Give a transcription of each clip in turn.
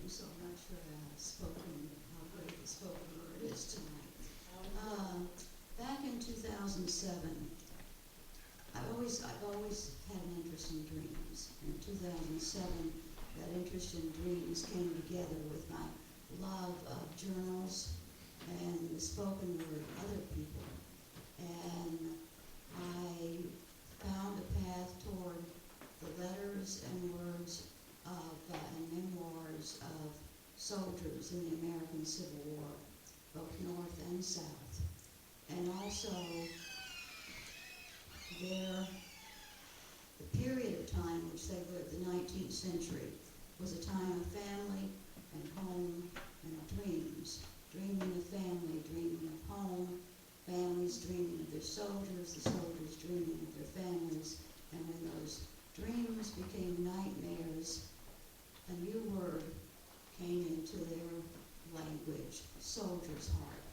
so I'm not sure how great the spoken word is tonight. Back in 2007, I've always had an interest in dreams. In 2007, that interest in dreams came together with my love of journals and the spoken word of other people. And I found a path toward the letters and words of and memoirs of soldiers in the American Civil War, both North and South. And also the period of time which they lived, the 19th century, was a time of family and home and dreams. Dreaming of family, dreaming of home, families dreaming of their soldiers, the soldiers dreaming of their families. And when those dreams became nightmares, a new word came into their language, soldier's heart.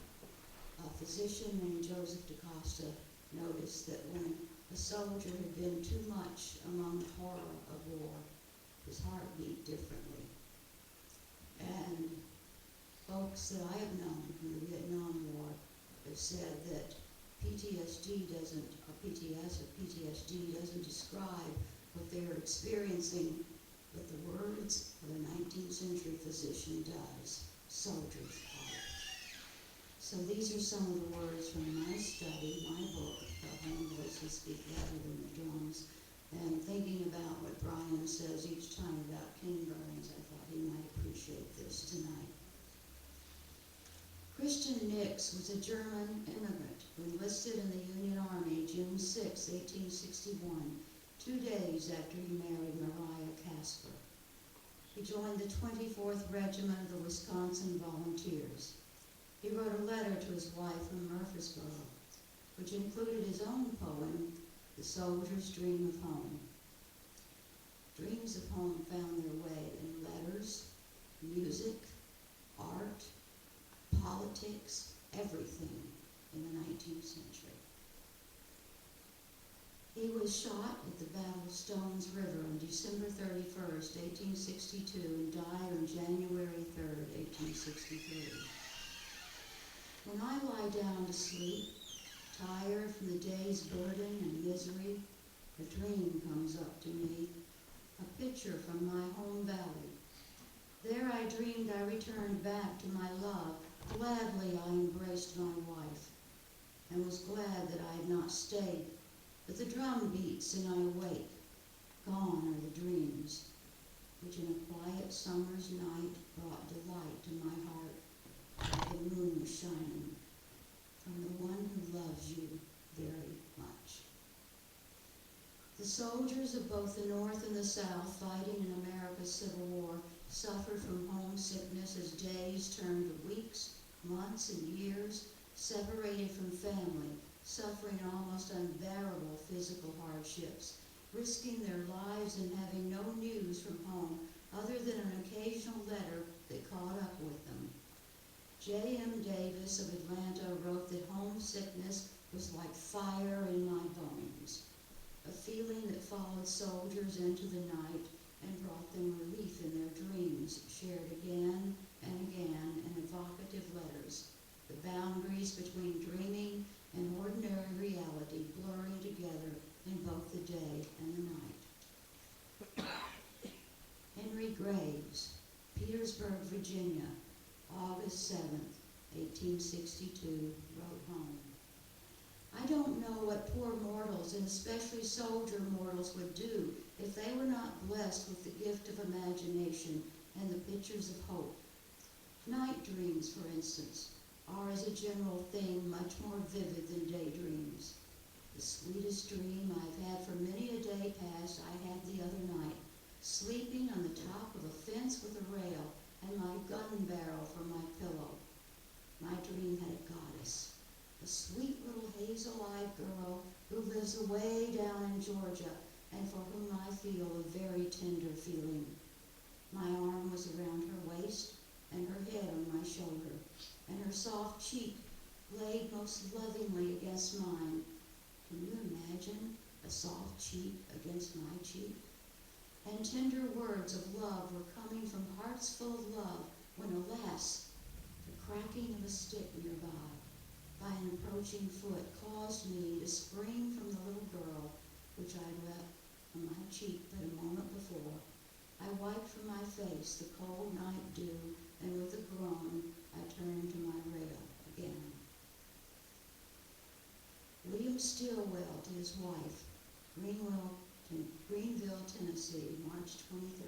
A physician named Joseph DaCosta noticed that when a soldier had been too much among the horror of war, his heart beat differently. And folks that I have known from the Vietnam War have said that PTSD doesn't describe what they're experiencing, but the words of a 19th century physician does, soldier's heart. So these are some of the words from my study, my book, Home Voices Speak Louder Than the Drums. And thinking about what Brian says each time about King Burns, I thought he might appreciate this tonight. Christian Nix was a German immigrant who enlisted in the Union Army June 6, 1861, 2 days after he married Maria Casper. He joined the 24th Regiment of the Wisconsin Volunteers. He wrote a letter to his wife from Murfreesboro, which included his own poem, The Soldier's Dream of Home. Dreams of home found their way in letters, music, art, politics, everything in the 19th century. He was shot at the Battle of Stones River on December 31st, 1862, and died on January 3rd, 1863. When I lie down to sleep, tired from the day's burden and misery, a dream comes up to me, a picture from my home valley. There I dreamed I returned back to my love. Gladly I embraced my wife, and was glad that I had not stayed. But the drum beats and I awake. Gone are the dreams, which in a quiet summer's night brought delight to my heart. The moon was shining from the one who loves you very much. The soldiers of both the North and the South fighting in America's Civil War suffered from homesickness as days turned to weeks, months, and years, separated from family, suffering almost unbearable physical hardships, risking their lives and having no news from home other than an occasional letter that caught up with them. J.M. Davis of Atlanta wrote that homesickness was like fire in my bones, a feeling that followed soldiers into the night and brought them relief in their dreams, shared again and again in evocative letters, the boundaries between dreaming and ordinary reality blurring together in both the day and the night. Henry Graves, Petersburg, Virginia, August 7th, 1862, wrote home. I don't know what poor mortals, and especially soldier mortals, would do if they were not blessed with the gift of imagination and the pictures of hope. Night dreams, for instance, are as a general thing much more vivid than daydreams. The sweetest dream I've had for many a day past I had the other night, sleeping on the top of a fence with a rail and my gun barrel for my pillow. My dream had a goddess, a sweet little hazel-eyed girl who lives away down in Georgia and for whom I feel a very tender feeling. My arm was around her waist and her head on my shoulder, and her soft cheek laid most lovingly against mine. Can you imagine a soft cheek against my cheek? and tender words of love were coming from hearts full of love when, alas, the cracking of a stick nearby by an approaching foot caused me to spring from the little girl which I wept on my cheek but a moment before. I wiped from my face the cold night dew, and with a groan I turned to my rail again. William Stillwell to his wife, Greenville, Tennessee, March 23,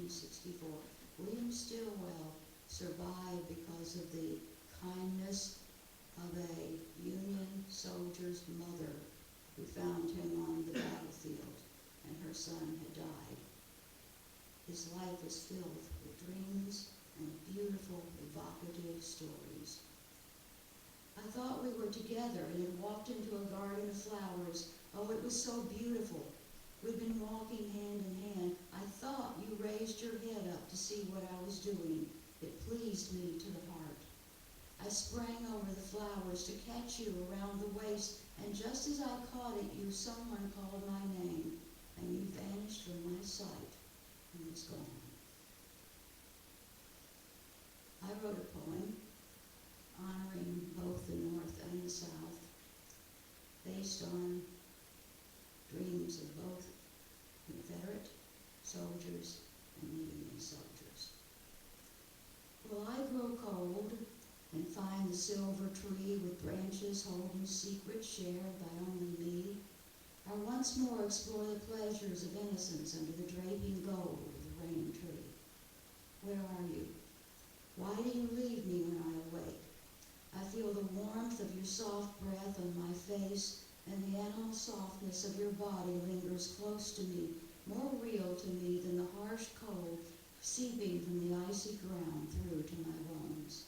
1864. William Stillwell survived because of the kindness of a Union soldier's mother who found him on the battlefield, and her son had died. His life was filled with dreams and beautiful, evocative stories. I thought we were together and had walked into a garden of flowers. Oh, it was so beautiful. We'd been walking hand in hand. I thought you raised your head up to see what I was doing. It pleased me to the heart. I sprang over the flowers to catch you around the waist, and just as I caught at you, someone called my name, and you vanished from my sight and was gone. I wrote a poem honoring both the North and the South, based on dreams of both Confederate soldiers and Union soldiers. Will I grow cold and find the silver tree with branches holding secrets shared by only me? Or once more explore the pleasures of innocence under the draping gold of the rain tree? Where are you? Why do you leave me when I awake? I feel the warmth of your soft breath on my face, and the animal softness of your body lingers close to me, more real to me than the harsh cold seeping from the icy ground through to my bones.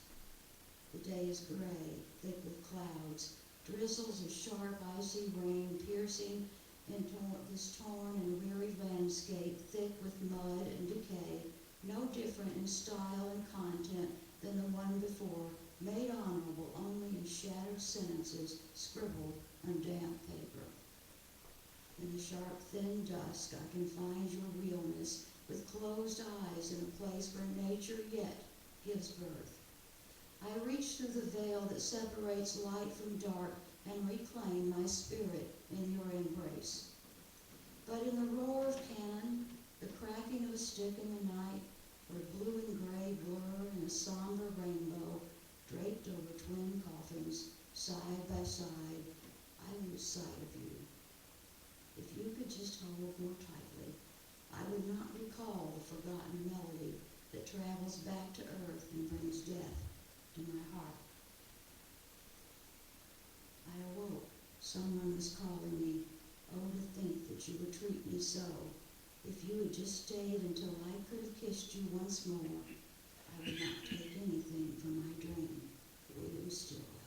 The day is gray, thick with clouds, drizzles of sharp, icy rain piercing into this torn and weary landscape, thick with mud and decay, no different in style and content than the one before, made honorable only in shattered sentences scribbled on damp paper. In the sharp, thin dusk, I can find your realness with closed eyes in a place where nature yet gives birth. I reach through the veil that separates light from dark and reclaim my spirit in your embrace. But in the roar of cannon, the cracking of a stick in the night, where blue and gray blur in a somber rainbow, draped over twin coffins, side by side, I lose sight of you. If you could just hold more tightly, I would not recall the forgotten melody that travels back to earth and brings death to my heart. I awoke. Someone was calling me. Oh, to think that you would treat me so. If you had just stayed until I could have kissed you once more, I would not take anything from my dream. William Stillwell.